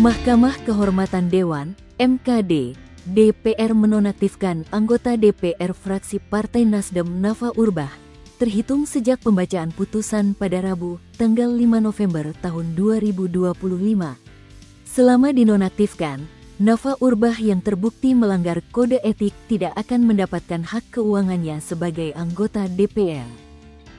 Mahkamah Kehormatan Dewan (MKD) DPR menonaktifkan anggota DPR fraksi Partai Nasdem Nafa Urbach terhitung sejak pembacaan putusan pada Rabu, tanggal 5 November tahun 2025. Selama dinonaktifkan, Nafa Urbach yang terbukti melanggar kode etik tidak akan mendapatkan hak keuangannya sebagai anggota DPR.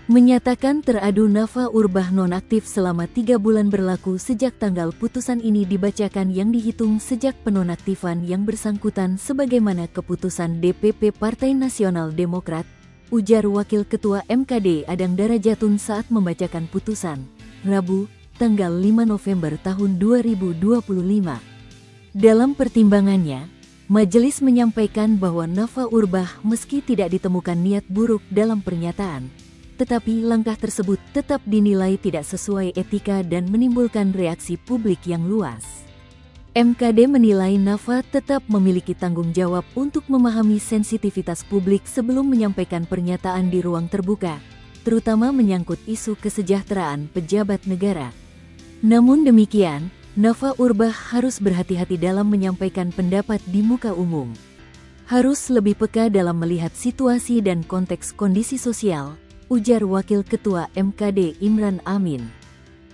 Menyatakan teradu, Nafa Urbach nonaktif selama 3 bulan berlaku sejak tanggal putusan ini dibacakan yang dihitung sejak penonaktifan yang bersangkutan sebagaimana keputusan DPP Partai Nasional Demokrat, ujar Wakil Ketua MKD Adang Darajatun saat membacakan putusan, Rabu, tanggal 5 November tahun 2025. Dalam pertimbangannya, majelis menyampaikan bahwa Nafa Urbach meski tidak ditemukan niat buruk dalam pernyataan, tetapi langkah tersebut tetap dinilai tidak sesuai etika dan menimbulkan reaksi publik yang luas. MKD menilai Nafa tetap memiliki tanggung jawab untuk memahami sensitivitas publik sebelum menyampaikan pernyataan di ruang terbuka, terutama menyangkut isu kesejahteraan pejabat negara. Namun demikian, Nafa Urbach harus berhati-hati dalam menyampaikan pendapat di muka umum. Harus lebih peka dalam melihat situasi dan konteks kondisi sosial, ujar Wakil Ketua MKD Imran Amin.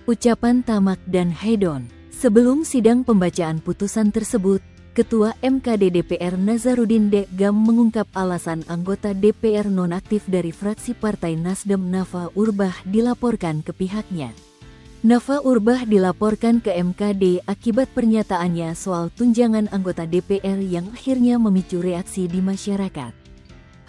Ucapan tamak dan hedon. Sebelum sidang pembacaan putusan tersebut, Ketua MKD DPR Nazarudin Dekgam mengungkap alasan anggota DPR nonaktif dari fraksi Partai Nasdem Nafa Urbach dilaporkan ke pihaknya. Nafa Urbach dilaporkan ke MKD akibat pernyataannya soal tunjangan anggota DPR yang akhirnya memicu reaksi di masyarakat.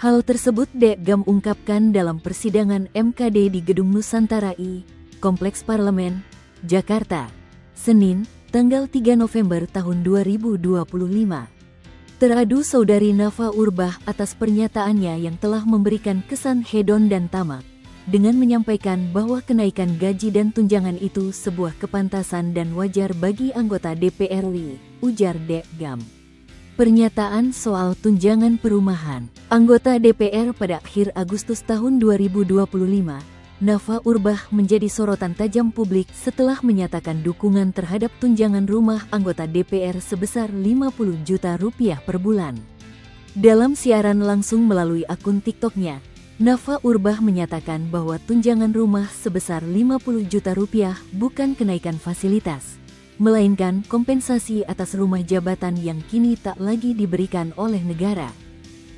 Hal tersebut Dekgam ungkapkan dalam persidangan MKD di Gedung Nusantara I, Kompleks Parlemen, Jakarta, Senin, tanggal 3 November tahun 2025. Teradu saudari Nafa Urbach atas pernyataannya yang telah memberikan kesan hedon dan tamak, dengan menyampaikan bahwa kenaikan gaji dan tunjangan itu sebuah kepantasan dan wajar bagi anggota DPR RI, ujar Dekgam. Pernyataan soal tunjangan perumahan anggota DPR pada akhir Agustus tahun 2025, Nafa Urbach menjadi sorotan tajam publik setelah menyatakan dukungan terhadap tunjangan rumah anggota DPR sebesar Rp50 juta per bulan. Dalam siaran langsung melalui akun TikToknya, Nafa Urbach menyatakan bahwa tunjangan rumah sebesar Rp50 juta bukan kenaikan fasilitas, melainkan kompensasi atas rumah jabatan yang kini tak lagi diberikan oleh negara.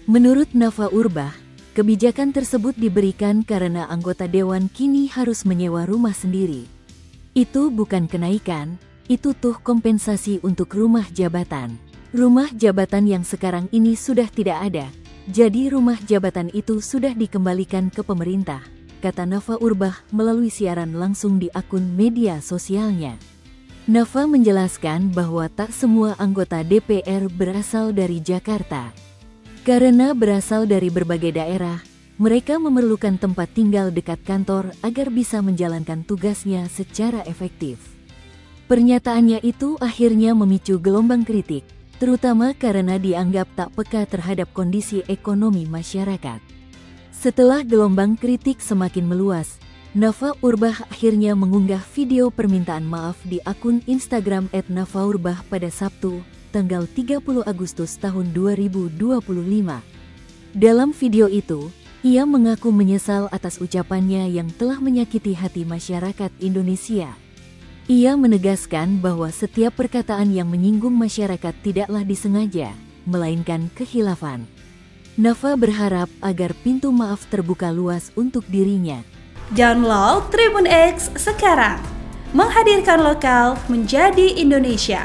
Menurut Nafa Urbach, kebijakan tersebut diberikan karena anggota dewan kini harus menyewa rumah sendiri. Itu bukan kenaikan, itu tuh kompensasi untuk rumah jabatan. Rumah jabatan yang sekarang ini sudah tidak ada, jadi rumah jabatan itu sudah dikembalikan ke pemerintah, kata Nafa Urbach melalui siaran langsung di akun media sosialnya. Nafa menjelaskan bahwa tak semua anggota DPR berasal dari Jakarta. Karena berasal dari berbagai daerah, mereka memerlukan tempat tinggal dekat kantor agar bisa menjalankan tugasnya secara efektif. Pernyataannya itu akhirnya memicu gelombang kritik, terutama karena dianggap tak peka terhadap kondisi ekonomi masyarakat. Setelah gelombang kritik semakin meluas, Nafa Urbach akhirnya mengunggah video permintaan maaf di akun Instagram @nafaurbach pada Sabtu, tanggal 30 Agustus tahun 2025. Dalam video itu, ia mengaku menyesal atas ucapannya yang telah menyakiti hati masyarakat Indonesia. Ia menegaskan bahwa setiap perkataan yang menyinggung masyarakat tidaklah disengaja, melainkan khilafan. Nafa berharap agar pintu maaf terbuka luas untuk dirinya. Download Tribun X sekarang, menghadirkan lokal menjadi Indonesia.